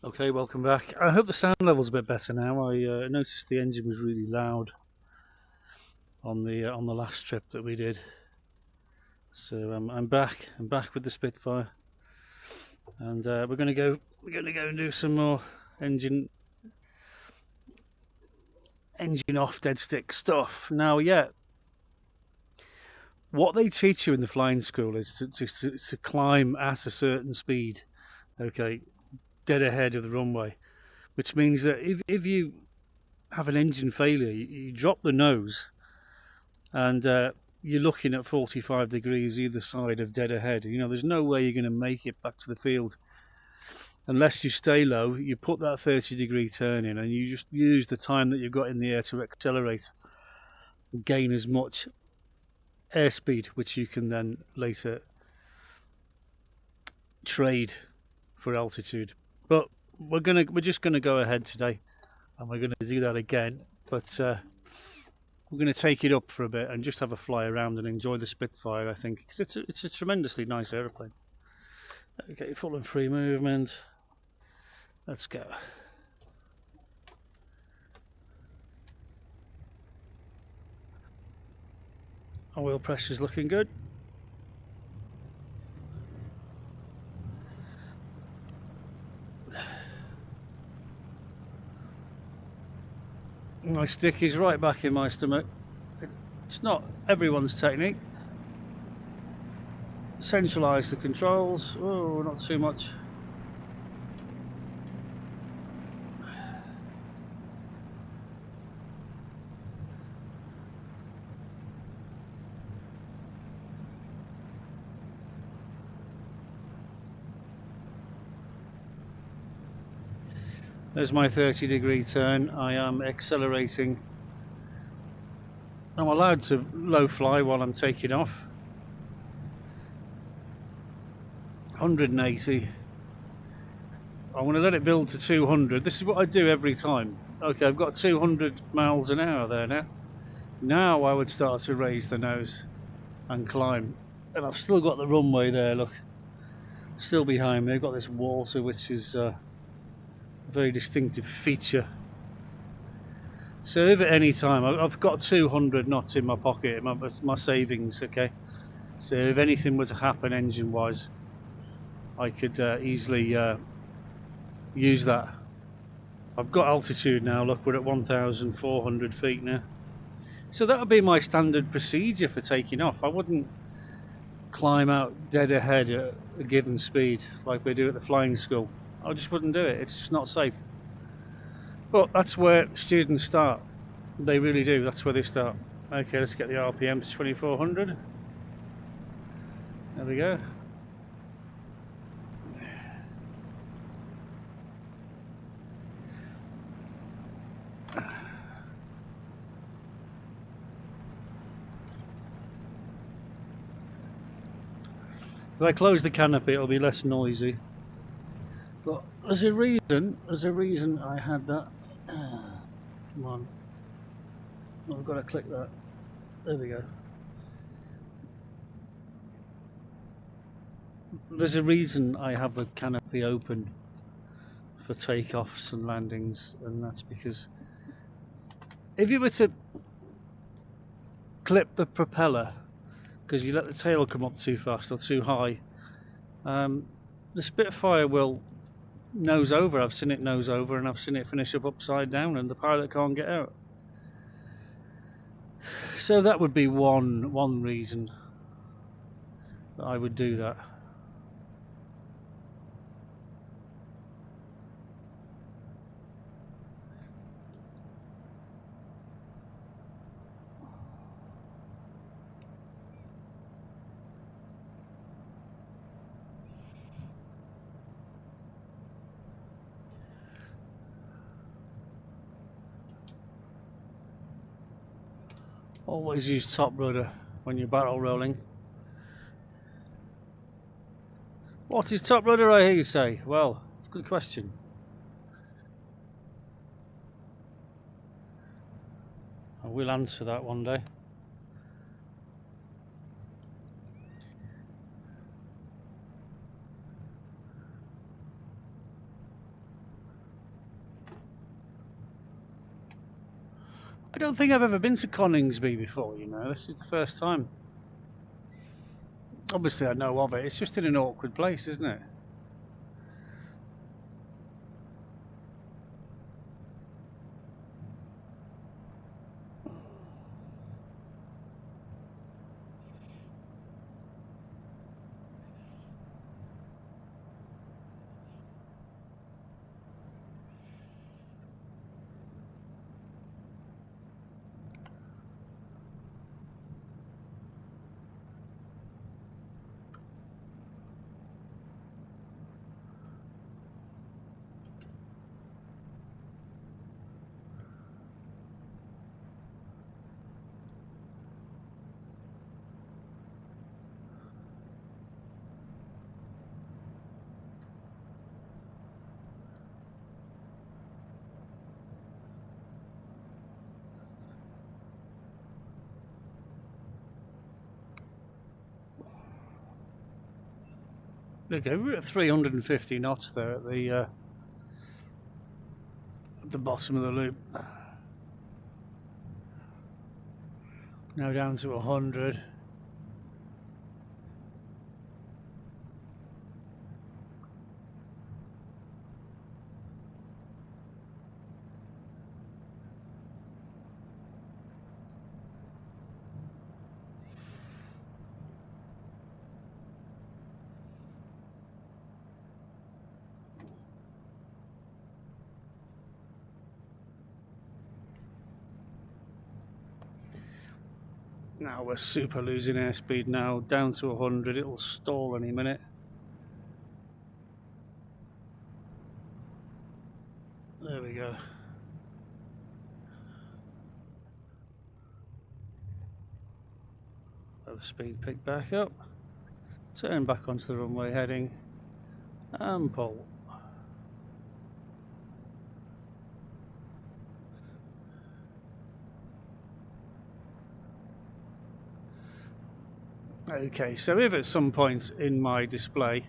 Okay, welcome back. I hope the sound level's a bit better now. I noticed the engine was really loud on the last trip that we did. So I'm back. I'm back with the Spitfire, and we're gonna go and do some more engine off dead stick stuff. Now, yeah, what they teach you in the flying school is to climb at a certain speed. Okay, dead ahead of the runway, which means that if you have an engine failure, you drop the nose, and you're looking at 45 degrees either side of dead ahead. You know, there's no way you're going to make it back to the field unless you stay low. You put that 30-degree turn in, and you just use the time that you've got in the air to accelerate and gain as much airspeed, which you can then later trade for altitude. But we're just gonna go ahead today, and we're gonna do that again. But we're going to take it up for a bit and just have a fly around and enjoy the Spitfire, I think, because it's a tremendously nice aeroplane. Okay, full and free movement. Let's go. Oil pressure's looking good. My stick is right back in my stomach. It's not everyone's technique. Centralise the controls. Oh, not too much. There's my 30-degree turn. I am accelerating. I'm allowed to low fly while I'm taking off. 180. I'm going to let it build to 200. This is what I do every time. Okay, I've got 200 miles an hour there now. Now I would start to raise the nose and climb. And I've still got the runway there, look. Still behind me. I've got this water, which is a very distinctive feature. So if at any time, I've got 200 knots in my pocket, my savings, okay? So if anything were to happen engine-wise, I could easily use that. I've got altitude now, look, we're at 1,400 feet now. So that would be my standard procedure for taking off. I wouldn't climb out dead ahead at a given speed like they do at the flying school. I just wouldn't do it. It's just not safe. But that's where students start. They really do. That's where they start. Okay, let's get the RPM to 2,400. There we go. If I close the canopy, it'll be less noisy. But there's a reason I had that. Come on. I've got to click that. There we go. There's a reason I have the canopy open for takeoffs and landings, and that's because if you were to clip the propeller because you let the tail come up too fast or too high, the Spitfire will nose over. I've seen it nose over, and I've seen it finish up upside down, and the pilot can't get out. So that would be one reason that I would do that. Always use top rudder when you're barrel rolling. What is top rudder, I hear you say? Well, it's a good question. I will answer that one day. I don't think I've ever been to Coningsby before, you know. This is the first time. Obviously, I know of it. It's just in an awkward place, isn't it? Okay, we're at 350 knots there at the bottom of the loop. Now down to 100. Now we're super losing airspeed now, down to 100. It'll stall any minute. There we go. Let the speed pick back up. Turn back onto the runway heading and pull. Okay, so if at some point in my display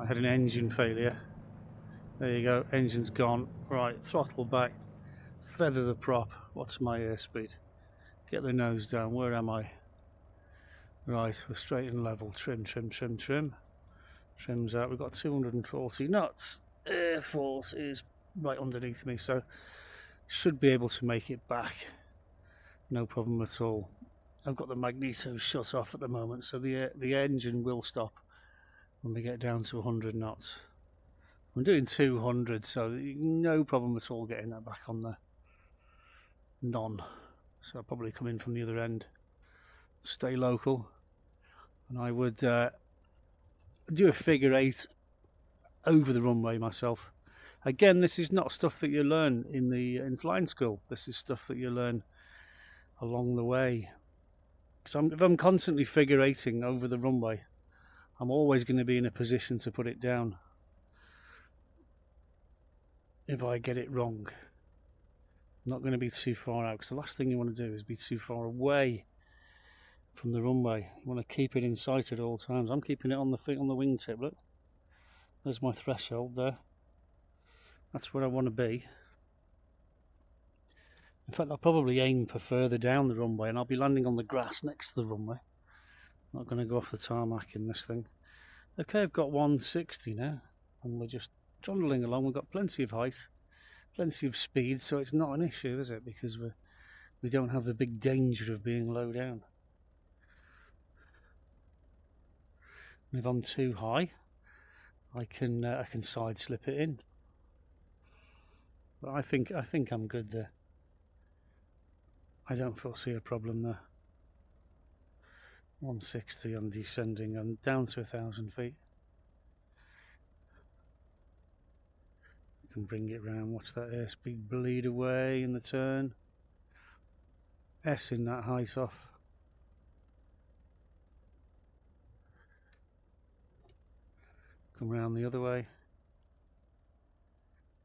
I had an engine failure, there you go, engine's gone. Right, throttle back, feather the prop. What's my airspeed? Get the nose down. Where am I? Right, we're straight and level. Trim, trim, trim, trim. Trim's out. We've got 240 knots. Air force is right underneath me, so should be able to make it back. No problem at all. I've got the magneto shut off at the moment, so the engine will stop when we get down to 100 knots. I'm doing 200, so no problem at all getting that back on there. None. So I'll probably come in from the other end, stay local, and I would do a figure 8 over the runway myself. Again, this is not stuff that you learn in flying school. This is stuff that you learn along the way. Because if I'm constantly figure 8ing over the runway, I'm always going to be in a position to put it down if I get it wrong. I'm not going to be too far out, because the last thing you want to do is be too far away from the runway. You want to keep it in sight at all times. I'm keeping it on the wingtip. Look, there's my threshold there. That's where I want to be. In fact, I'll probably aim for further down the runway, and I'll be landing on the grass next to the runway. I'm not going to go off the tarmac in this thing. Okay, I've got 160 now, and we're just trundling along. We've got plenty of height, plenty of speed, so it's not an issue, is it? Because we don't have the big danger of being low down. And if I'm too high, I can side slip it in. But I think I'm good there. I don't foresee a problem there. 160, I'm descending. I'm down to 1,000 feet. I can bring it round. Watch that airspeed bleed away in the turn. S in that height off. Come round the other way.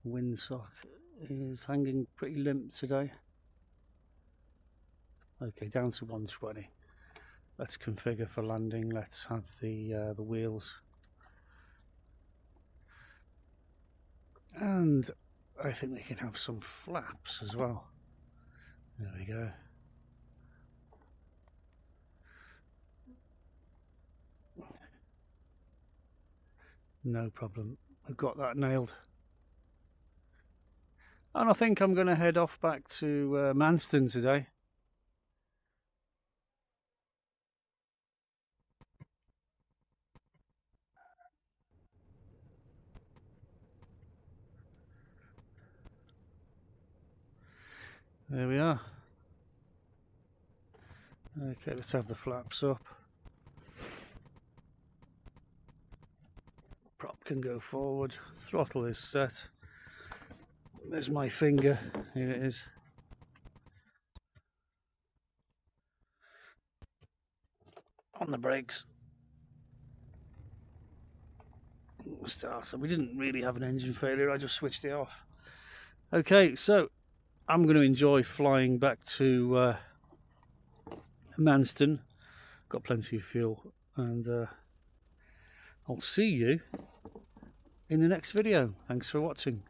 Windsock is hanging pretty limp today. Okay, down to 120. Let's configure for landing. Let's have the wheels. And I think we can have some flaps as well. There we go. No problem. I've got that nailed. And I think I'm going to head off back to Manston today. There we are. Okay, let's have the flaps up. Prop can go forward. Throttle is set. There's my finger. Here it is. On the brakes. Starter. We didn't really have an engine failure. I just switched it off. Okay, so I'm going to enjoy flying back to Manston. Got plenty of fuel, and I'll see you in the next video. Thanks for watching.